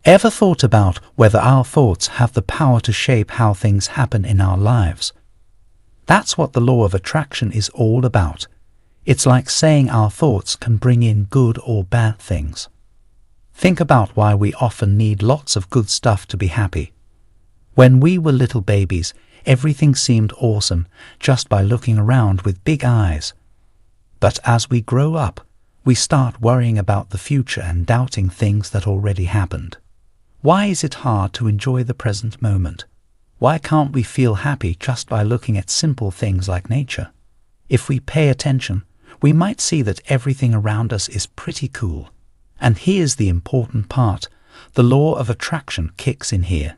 Ever thought about whether our thoughts have the power to shape how things happen in our lives? That's what the law of attraction is all about. It's like saying our thoughts can bring in good or bad things. Think about why we often need lots of good stuff to be happy. When we were little babies, everything seemed awesome just by looking around with big eyes. But as we grow up, we start worrying about the future and doubting things that already happened. Why is it hard to enjoy the present moment? Why can't we feel happy just by looking at simple things like nature? If we pay attention, we might see that everything around us is pretty cool. And here's the important part. The law of attraction kicks in here.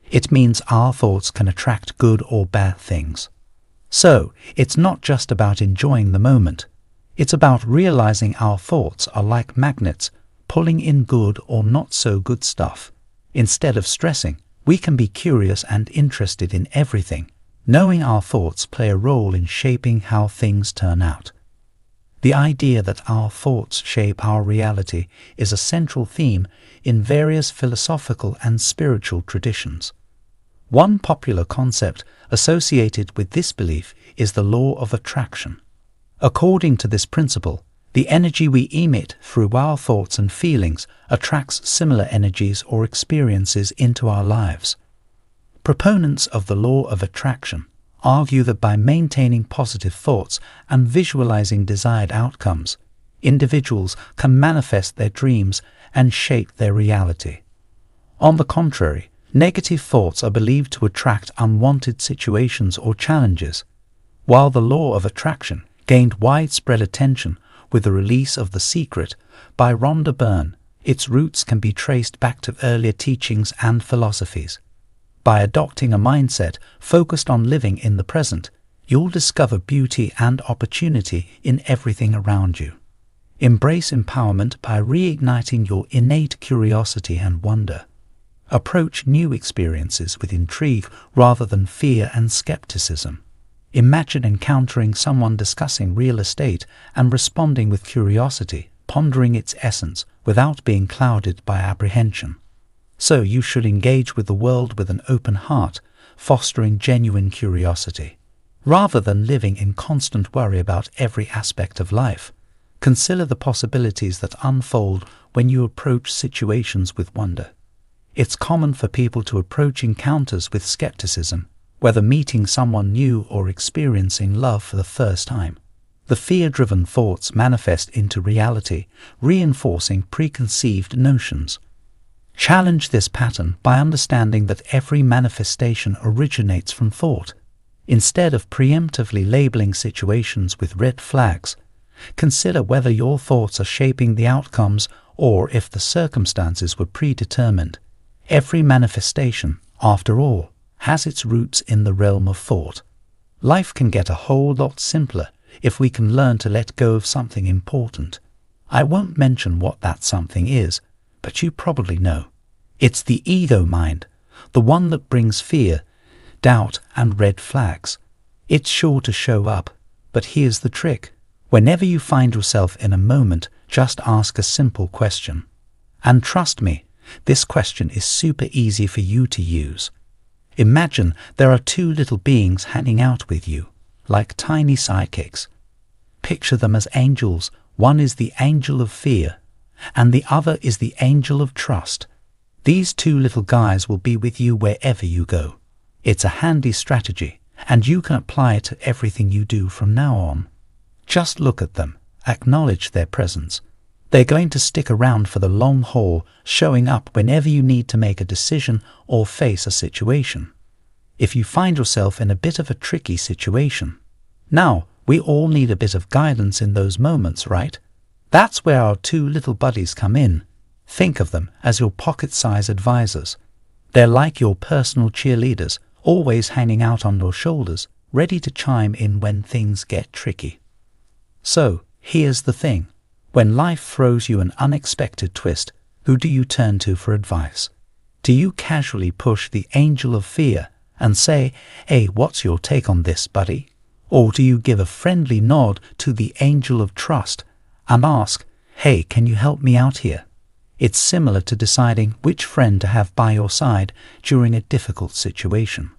It means our thoughts can attract good or bad things. So, it's not just about enjoying the moment. It's about realizing our thoughts are like magnets, pulling in good or not so good stuff. Instead of stressing, we can be curious and interested in everything, knowing our thoughts play a role in shaping how things turn out. The idea that our thoughts shape our reality is a central theme in various philosophical and spiritual traditions. One popular concept associated with this belief is the law of attraction. According to this principle, the energy we emit through our thoughts and feelings attracts similar energies or experiences into our lives. Proponents of the law of attraction argue that by maintaining positive thoughts and visualizing desired outcomes, individuals can manifest their dreams and shape their reality. On the contrary, negative thoughts are believed to attract unwanted situations or challenges. While the law of attraction gained widespread attention with the release of The Secret by Rhonda Byrne, its roots can be traced back to earlier teachings and philosophies. By adopting a mindset focused on living in the present, you'll discover beauty and opportunity in everything around you. Embrace empowerment by reigniting your innate curiosity and wonder. Approach new experiences with intrigue rather than fear and skepticism. Imagine encountering someone discussing real estate and responding with curiosity, pondering its essence without being clouded by apprehension. So you should engage with the world with an open heart, fostering genuine curiosity. Rather than living in constant worry about every aspect of life, consider the possibilities that unfold when you approach situations with wonder. It's common for people to approach encounters with skepticism, whether meeting someone new or experiencing love for the first time. The fear-driven thoughts manifest into reality, reinforcing preconceived notions. Challenge this pattern by understanding that every manifestation originates from thought. Instead of preemptively labeling situations with red flags, consider whether your thoughts are shaping the outcomes or if the circumstances were predetermined. Every manifestation, after all, has its roots in the realm of thought. Life can get a whole lot simpler if we can learn to let go of something important. I won't mention what that something is, but you probably know. It's the ego mind, the one that brings fear, doubt, and red flags. It's sure to show up, but here's the trick. Whenever you find yourself in a moment, just ask a simple question. And trust me, this question is super easy for you to use. Imagine there are two little beings hanging out with you, like tiny sidekicks. Picture them as angels. One is the angel of fear, and the other is the angel of trust. These two little guys will be with you wherever you go. It's a handy strategy, and you can apply it to everything you do from now on. Just look at them, acknowledge their presence. They're going to stick around for the long haul, showing up whenever you need to make a decision or face a situation. If you find yourself in a bit of a tricky situation, now we all need a bit of guidance in those moments, right? That's where our two little buddies come in. Think of them as your pocket-size advisors. They're like your personal cheerleaders, always hanging out on your shoulders, ready to chime in when things get tricky. So, here's the thing. When life throws you an unexpected twist, who do you turn to for advice? Do you casually push the angel of fear and say, "Hey, what's your take on this, buddy?" Or do you give a friendly nod to the angel of trust and ask, "Hey, can you help me out here?" It's similar to deciding which friend to have by your side during a difficult situation.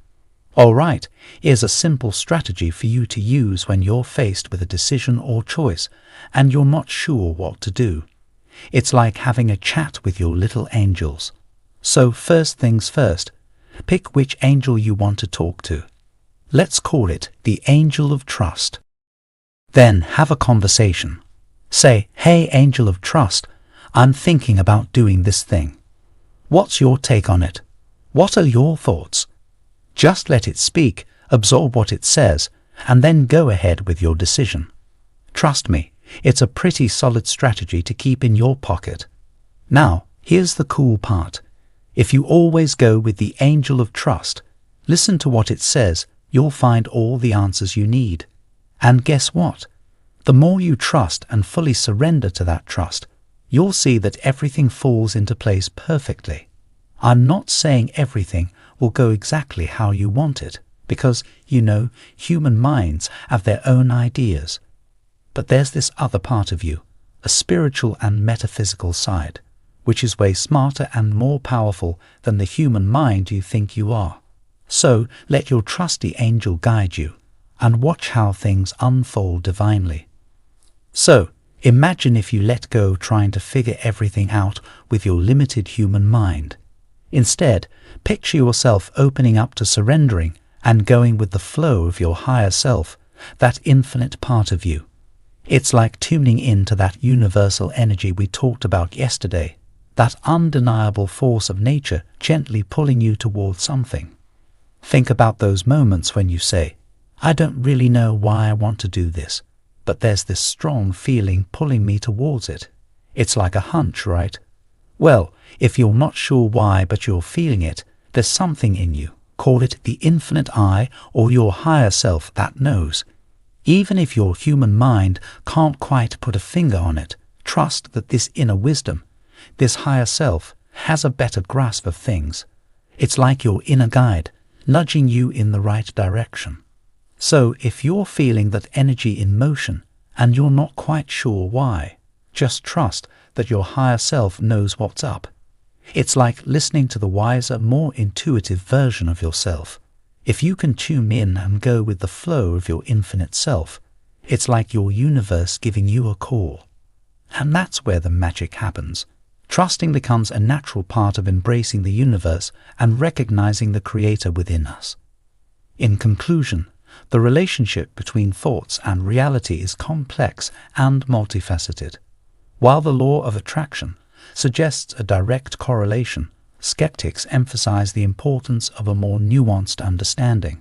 All right, here's a simple strategy for you to use when you're faced with a decision or choice and you're not sure what to do. It's like having a chat with your little angels. So first things first, pick which angel you want to talk to. Let's call it the angel of trust. Then have a conversation. Say, "Hey, angel of trust, I'm thinking about doing this thing. What's your take on it? What are your thoughts?" Just let it speak, absorb what it says, and then go ahead with your decision. Trust me, it's a pretty solid strategy to keep in your pocket. Now, here's the cool part. If you always go with the angel of trust, listen to what it says, you'll find all the answers you need. And guess what? The more you trust and fully surrender to that trust, you'll see that everything falls into place perfectly. I'm not saying everything will go exactly how you want it, because, human minds have their own ideas. But there's this other part of you, a spiritual and metaphysical side, which is way smarter and more powerful than the human mind you think you are. So let your trusty angel guide you, and watch how things unfold divinely. So, imagine if you let go trying to figure everything out with your limited human mind. Instead, picture yourself opening up to surrendering and going with the flow of your higher self, that infinite part of you. It's like tuning into that universal energy we talked about yesterday, that undeniable force of nature gently pulling you towards something. Think about those moments when you say, "I don't really know why I want to do this, but there's this strong feeling pulling me towards it." It's like a hunch, right? Well, if you're not sure why but you're feeling it, there's something in you, call it the infinite I or your higher self, that knows. Even if your human mind can't quite put a finger on it, trust that this inner wisdom, this higher self, has a better grasp of things. It's like your inner guide, nudging you in the right direction. So if you're feeling that energy in motion and you're not quite sure why, just trust that your higher self knows what's up. It's like listening to the wiser, more intuitive version of yourself. If you can tune in and go with the flow of your infinite self, it's like your universe giving you a call. And that's where the magic happens. Trusting becomes a natural part of embracing the universe and recognizing the Creator within us. In conclusion, the relationship between thoughts and reality is complex and multifaceted. While the law of attraction suggests a direct correlation, skeptics emphasize the importance of a more nuanced understanding.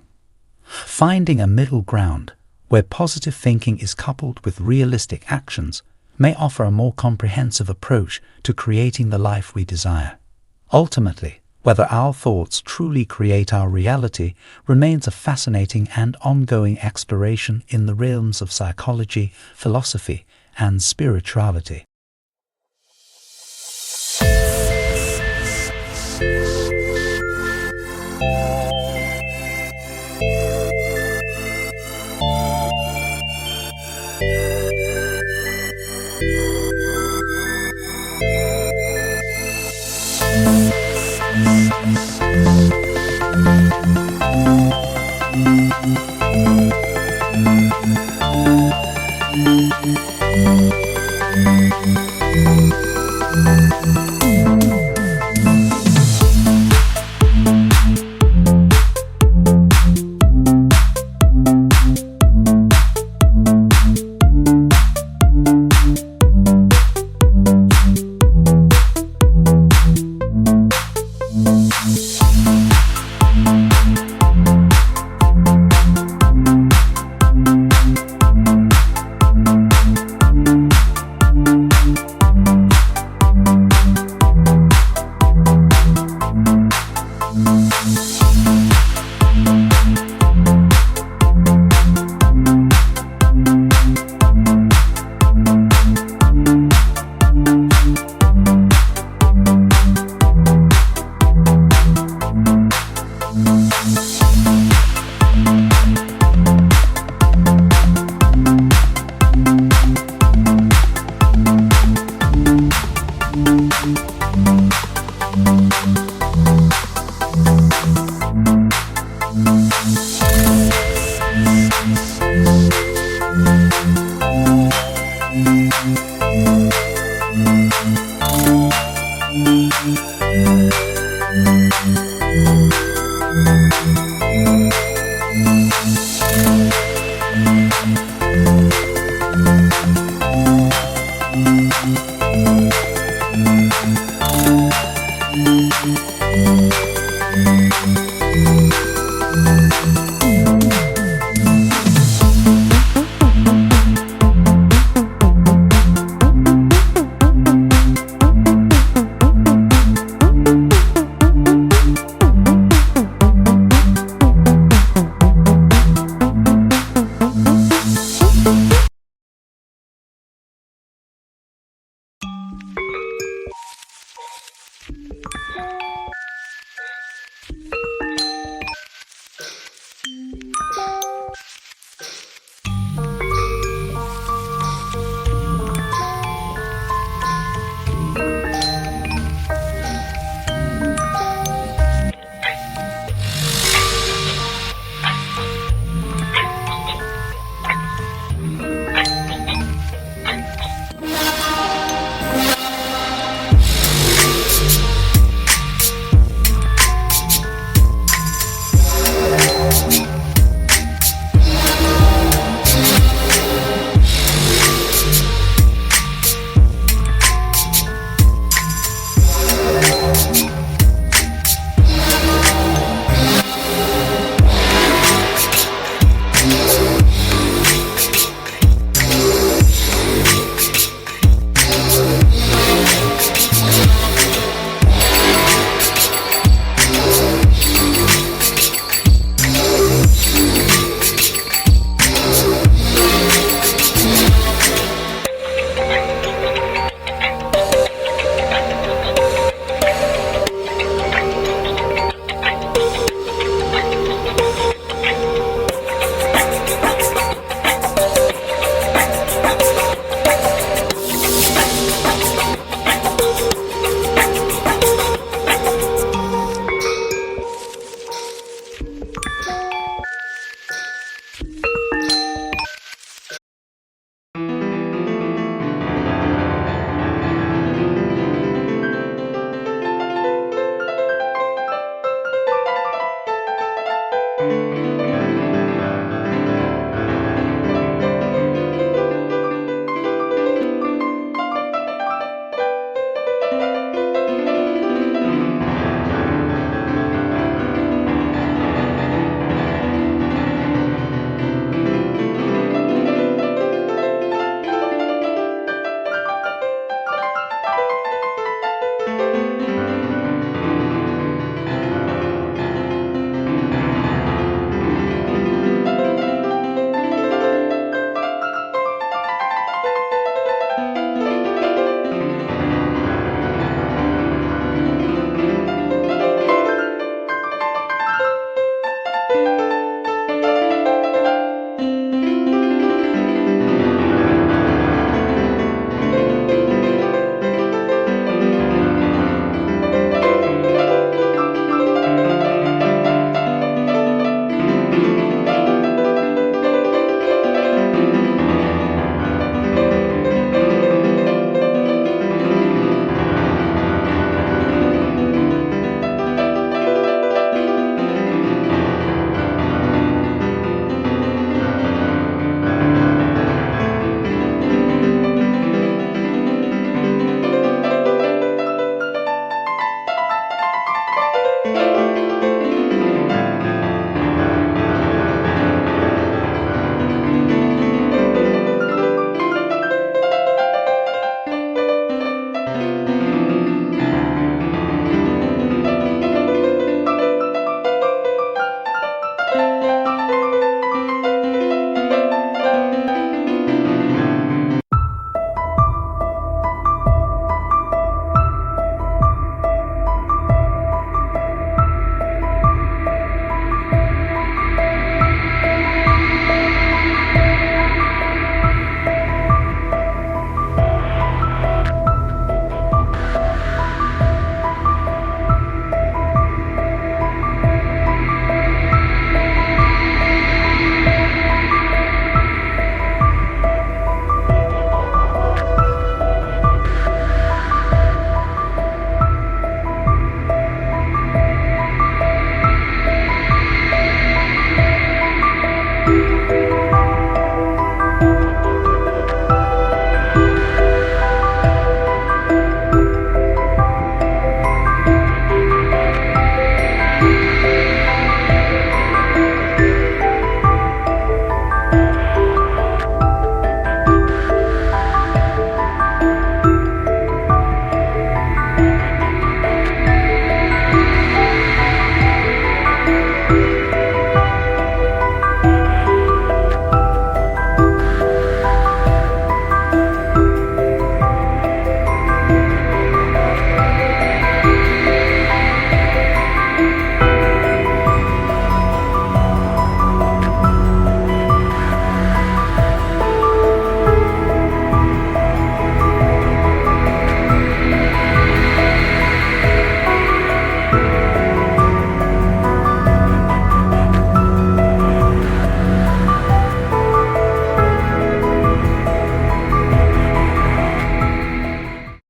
Finding a middle ground, where positive thinking is coupled with realistic actions, may offer a more comprehensive approach to creating the life we desire. Ultimately, whether our thoughts truly create our reality remains a fascinating and ongoing exploration in the realms of psychology, philosophy, and spirituality.